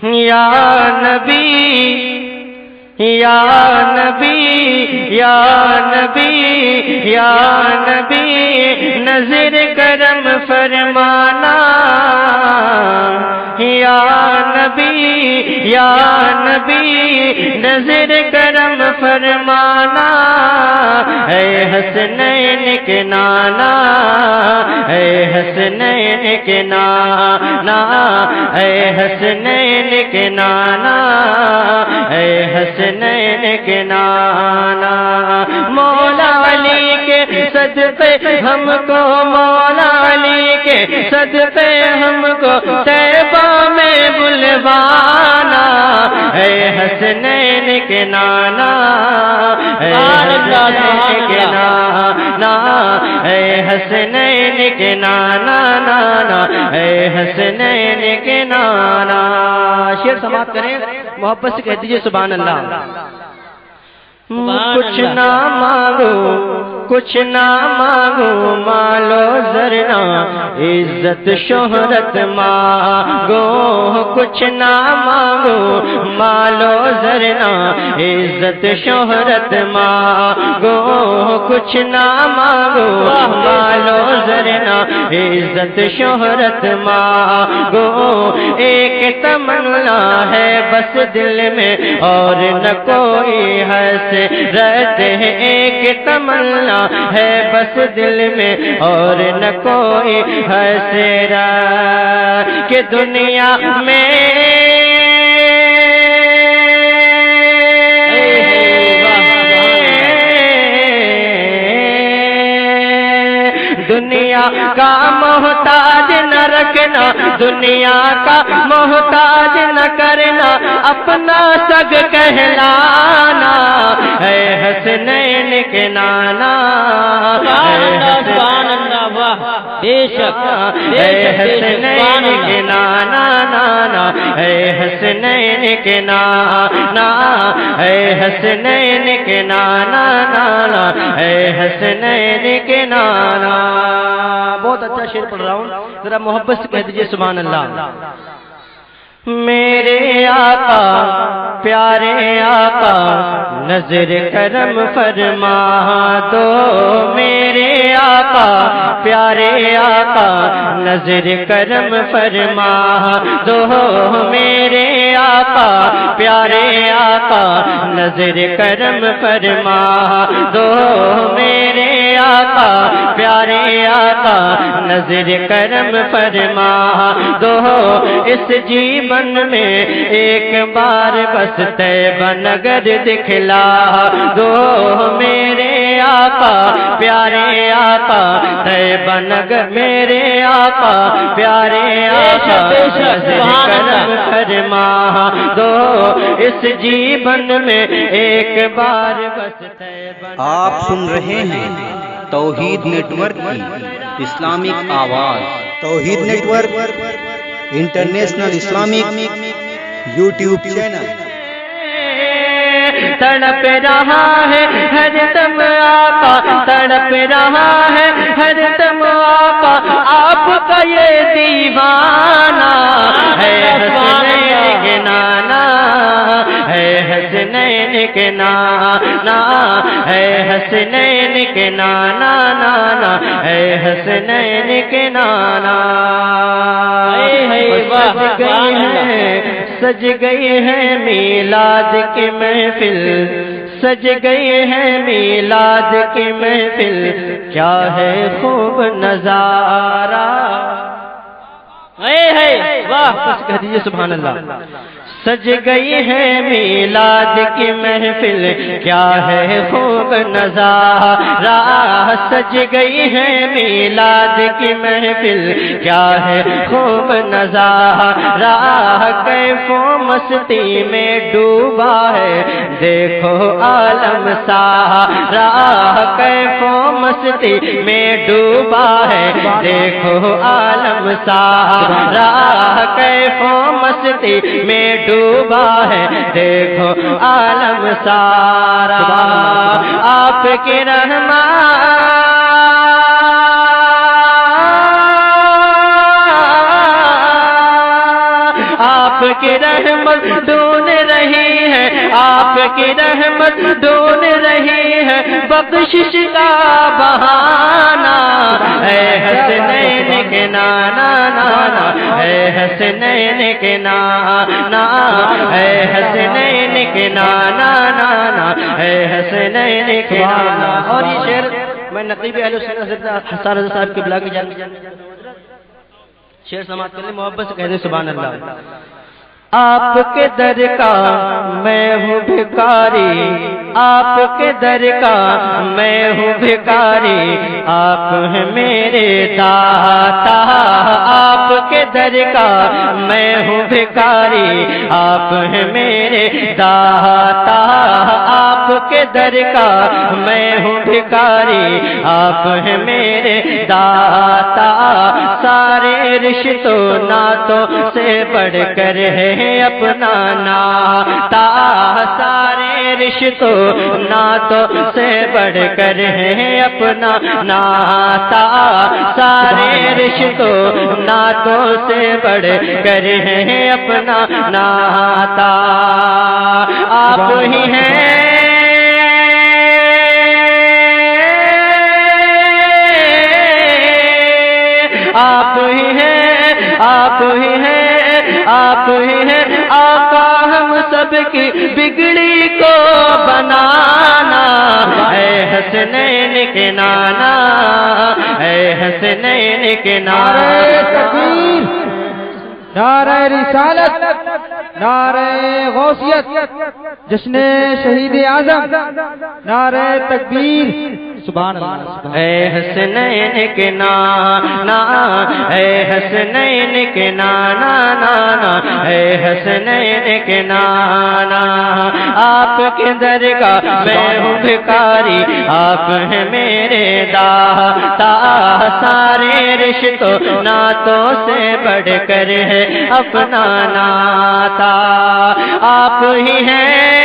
یا نبی یا نبی یا نبی یا نبی نظر کرم فرمانا یا نبی یا نبی نظر کرم فرمانا اے حسنین کے نانا اے حسنین کے نانا اے حسنین کے نانا اے حسنین کے نانا مولا علی کے صدقے ہم کو مولا علی کے صدقے ہم کو طیبہ میں بلوانا اے حسنین کے نانا اے حسنین کے نانا اے حسنین کے نانا نانا اے حسنین کے نانا شعر سماعت کریں محبت سے کہہ دیجئے سبحان اللہ کچھ نہ مانگو کچھ نہ مانگو مالو زرنا عزت شہرت مانگو کچھ نہ مانگو مالو زرنا عزت شہرت مانگو کچھ نہ مانگو مالو زرنا عزت شہرت مانگو ایک تمنا ہے بس دل میں اور نہ کوئی حسرت ہے ایک تمنا ہے بس دل میں اور نہ کوئی حسرت کہ دنیا میں دنیا کا محتاج نہ رکھنا دنیا کا محتاج نہ کرنا اپنا سگ کہلانا اے حسنین کے نانا بے شک اے حسنین کے نانا نانا اے حسنین کے نانا اے حسنین کے نانا نانا اے حسنین کے نانا بہت اچھا شعر پڑھ رہا ہوں ذرا محبت سے کہہ دیجئے سبحان اللہ میرے آقا پیارے آقا نظر کرم فرما دو میرے آقا پیارے آقا نظر کرم فرما دو میرے آقا پیارے آقا نظر کرم فرما دو میرے آقا پیارے آقا نظر کرم فرما دو اس جیون میں ایک بار بس طیبہ نگر دکھلا دو میرے آقا پیارے آقا طیبہ نگر میرے آقا پیارے آقا نظر کرم فرما دو اس جیون میں ایک بار بس طیبہ آپ سن رہے ہیں توحید نیٹ ورک کی اسلامک آواز توحید network international Islamic YouTube channel تڑپ رہا ہے ہر دم آقا تڑپ رہا ہے ہر دم آقا آپ کا یہ دیوانہ ہے حسنین کے نانا ہے حسنین کے نانا ہے حسنین کے نانا نانا ہے حسنین کے نانا سج گئی ہے میلاد کی محفل سج گئی ہے میلاد کی محفل کیا ہے خوب نظارہ واہ بس کہہ دیجئے سبحان اللہ سج گئی ہے میلاد کی محفل کیا ہے خوب نظارہ سج گئی ہے میلاد کی محفل کیا ہے خوب نظارہ کیف و مستی میں ڈوبا ہے دیکھو عالم سارا کیف و مستی میں ڈوبا ہے دیکھو عالم سارا کیف و مستی میں ڈوبا ہے دیکھو عالم سارا آپ کے رحمان آپ کی رحمت ڈھونڈ رہی ہے، آپ کی رحمت ڈھونڈ رہی ہے بخشش کا بہانہ، اے حسنین کے نانا نانا، اے حسنین کے نانا، اے حسنین کے نانا نانا، اے حسنین کے نانا۔ اور یہ شعر میں نقیب اہل سنت حضرت حسان رضا صاحب کی بلا کی جان شعر سماعت کرنے محبت سے کہہ دیں سبحان اللہ۔ آپ کے در کا میں ہوں بھکاری، آپ کے در کا میں ہوں بھکاری، آپ ہیں میرے داتا، آپ کے در کا میں ہوں بھکاری، آپ ہیں میرے داتا، آپ کے در کا میں ہوں بھکاری، آپ ہیں میرے داتا، سارے رشتوں ناتوں سے بڑھ کر ہے اپنا ناتا، سارے رشتوں ناتوں سے بڑھ کر ہے اپنا ناتا، سارے رشتوں ناتوں سے بڑھ کر ہے اپنا ناتا، آپ ہی ہیں آپ ہی ہیں، آپ ہی ہیں، آپ ہی ہیں آقا ہم سب کی بگڑی کو بنانا، اے حسنین کے نانا، اے حسنین کے نانا۔ نعرہ رسالت، نعرہ غوثیت، جشن شہید اعظم، نعرہ تکبیر، سبحان اللہ۔ اے حسنین کے نانا، اے حسنین کے نانا نانا، اے حسنین کے نانا، آپ کے در کا میں ہوں بھکاری، آپ ہیں میرے داتا، سارے رشتوں ناتوں سے بڑھ کر ہے اپنا ناتا، آپ ہی ہیں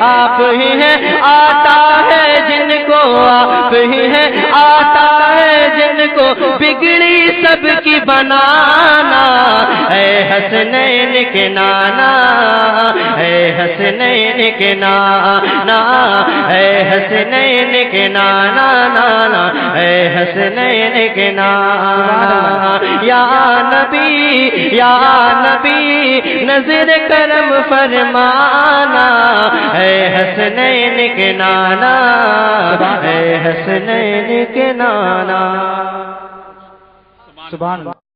آپ ہی ہیں آتا ہے جن کو، آپ ہی ہیں آتا ہے جن کو بگڑی سب کی بنانا، اے حسنین کے نانا، اے حسنین کے نانا، اے حسنین کے نانا نانا، اے حسنین کے نانا، یا نبی یا نبی نظر کرم فرمانا، اے حسنین کے نانا، اے حسنین کے نانا۔ سبحان اللہ۔